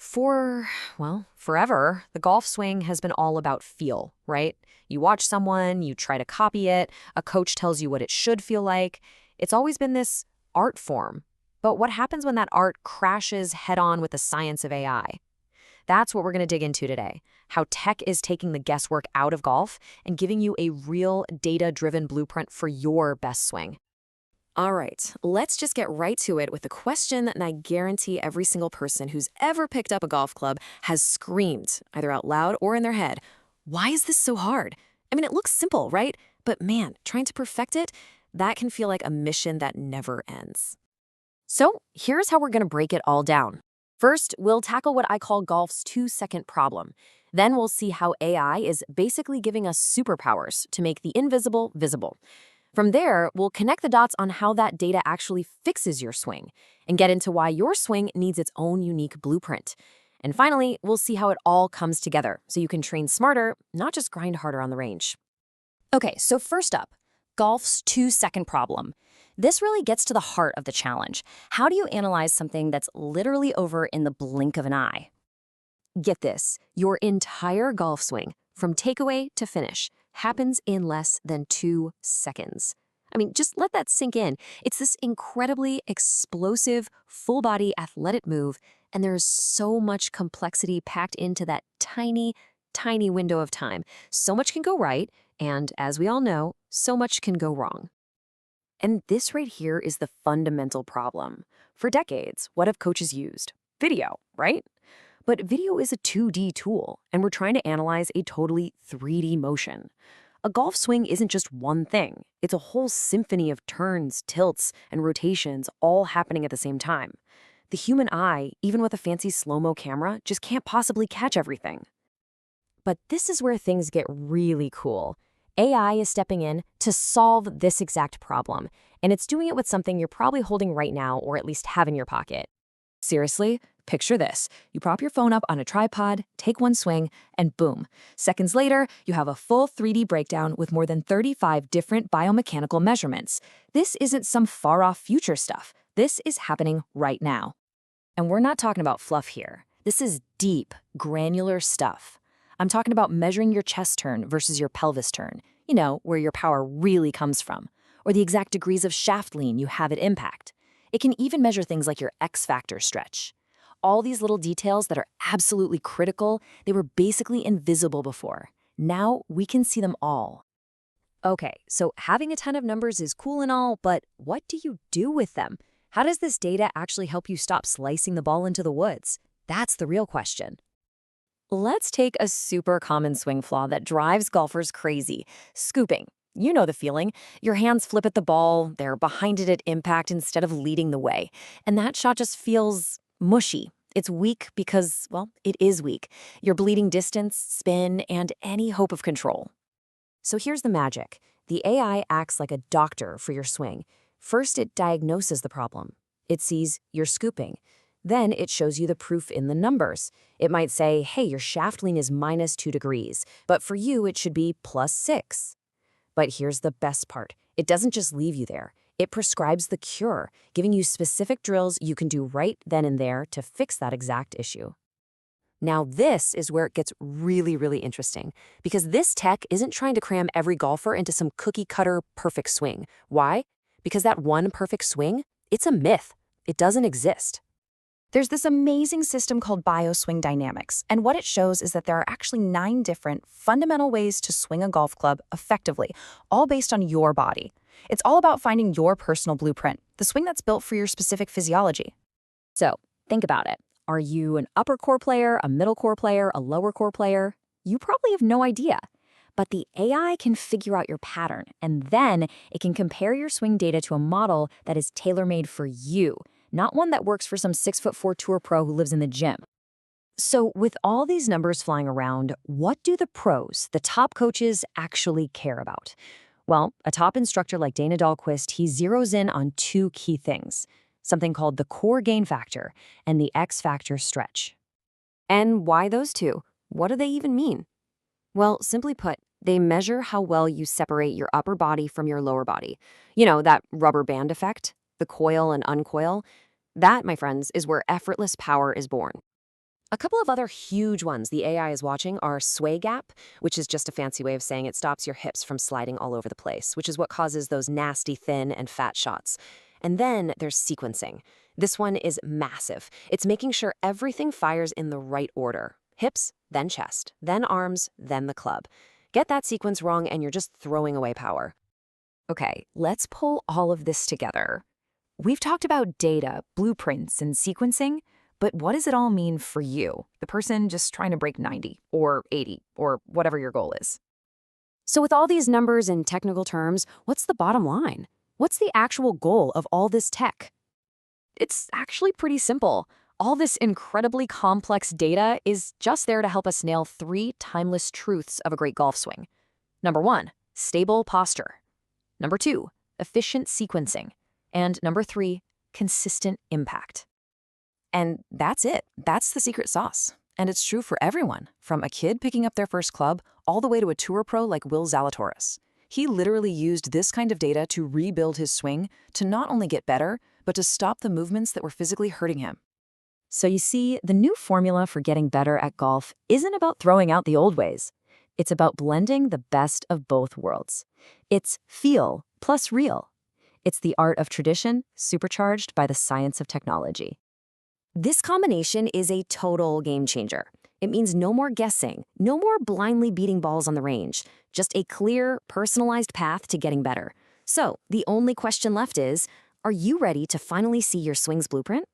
Forever, the golf swing has been all about feel, right? You watch someone, you try to copy it, a coach tells you what it should feel like. It's always been this art form. But what happens when that art crashes head-on with the science of AI? That's what we're going to dig into today. How tech is taking the guesswork out of golf and giving you a real data-driven blueprint for your best swing. All right, let's just get right to it with a question that I guarantee every single person who's ever picked up a golf club has screamed, either out loud or in their head. Why is this so hard? I mean, it looks simple, right? But man, trying to perfect it, that can feel like a mission that never ends. So here's how we're going to break it all down. First, we'll tackle what I call golf's 2-second problem. Then we'll see how AI is basically giving us superpowers to make the invisible visible. From there, we'll connect the dots on how that data actually fixes your swing and get into why your swing needs its own unique blueprint. And finally, we'll see how it all comes together so you can train smarter, not just grind harder on the range. Okay, so first up, golf's 2-second problem. This really gets to the heart of the challenge. How do you analyze something that's literally over in the blink of an eye? Get this, your entire golf swing, from takeaway to finish, happens in less than 2 seconds. I mean, just let that sink in. It's this incredibly explosive, full-body athletic move, and there's so much complexity packed into that tiny, tiny window of time. So much can go right, and as we all know, so much can go wrong. And this right here is the fundamental problem. For decades, what have coaches used? Video, right? But video is a 2D tool, and we're trying to analyze a totally 3D motion. A golf swing isn't just one thing. It's a whole symphony of turns, tilts, and rotations all happening at the same time. The human eye, even with a fancy slow-mo camera, just can't possibly catch everything. But this is where things get really cool. AI is stepping in to solve this exact problem, and it's doing it with something you're probably holding right now or at least have in your pocket. Seriously, picture this. You prop your phone up on a tripod, take one swing, and boom. Seconds later, you have a full 3D breakdown with more than 35 different biomechanical measurements. This isn't some far-off future stuff. This is happening right now. And we're not talking about fluff here. This is deep, granular stuff. I'm talking about measuring your chest turn versus your pelvis turn, where your power really comes from, or the exact degrees of shaft lean you have at impact. It can even measure things like your X-factor stretch. All these little details that are absolutely critical, they were basically invisible before. Now we can see them all. Okay, so having a ton of numbers is cool and all, but what do you do with them? How does this data actually help you stop slicing the ball into the woods? That's the real question. Let's take a super common swing flaw that drives golfers crazy, scooping. You know the feeling. Your hands flip at the ball, they're behind it at impact instead of leading the way. And that shot just feels mushy. It's weak because, it is weak. You're bleeding distance, spin, and any hope of control. So here's the magic. The AI acts like a doctor for your swing. First, it diagnoses the problem. It sees you're scooping. Then it shows you the proof in the numbers. It might say, hey, your shaft lean is -2 degrees, but for you it should be +6. But here's the best part. It doesn't just leave you there. It prescribes the cure, giving you specific drills you can do right then and there to fix that exact issue. Now this is where it gets really, really interesting, because this tech isn't trying to cram every golfer into some cookie-cutter perfect swing. Why? Because that one perfect swing, it's a myth. It doesn't exist. There's this amazing system called bioswing dynamics, and what it shows is that there are actually 9 different fundamental ways to swing a golf club effectively, all based on your body. It's all about finding your personal blueprint, the swing that's built for your specific physiology. So think about it. Are you an upper core player, a middle core player, a lower core player? You probably have no idea. But the AI can figure out your pattern, and then it can compare your swing data to a model that is tailor-made for you, not one that works for some 6'4" tour pro who lives in the gym. So with all these numbers flying around, what do the pros, the top coaches, actually care about? Well, a top instructor like Dana Dahlquist, he zeroes in on 2 key things, something called the core gain factor and the X-factor stretch. And why those two? What do they even mean? Well, simply put, they measure how well you separate your upper body from your lower body. That rubber band effect, the coil and uncoil. That, my friends, is where effortless power is born. A couple of other huge ones the AI is watching are sway gap, which is just a fancy way of saying it stops your hips from sliding all over the place, which is what causes those nasty thin and fat shots. And then there's sequencing. This one is massive. It's making sure everything fires in the right order. Hips, then chest, then arms, then the club. Get that sequence wrong and you're just throwing away power. Okay, let's pull all of this together. We've talked about data, blueprints, and sequencing, but what does it all mean for you, the person just trying to break 90 or 80 or whatever your goal is? So with all these numbers and technical terms, what's the bottom line? What's the actual goal of all this tech? It's actually pretty simple. All this incredibly complex data is just there to help us nail 3 timeless truths of a great golf swing. Number 1, stable posture. Number 2, efficient sequencing. And number 3, consistent impact. And that's it. That's the secret sauce. And it's true for everyone, from a kid picking up their first club all the way to a tour pro like Will Zalatoris. He literally used this kind of data to rebuild his swing to not only get better, but to stop the movements that were physically hurting him. So you see, the new formula for getting better at golf isn't about throwing out the old ways. It's about blending the best of both worlds. It's feel plus real. It's the art of tradition supercharged by the science of technology. This combination is a total game changer. It means no more guessing, no more blindly beating balls on the range, just a clear, personalized path to getting better. So the only question left is, are you ready to finally see your swing's blueprint?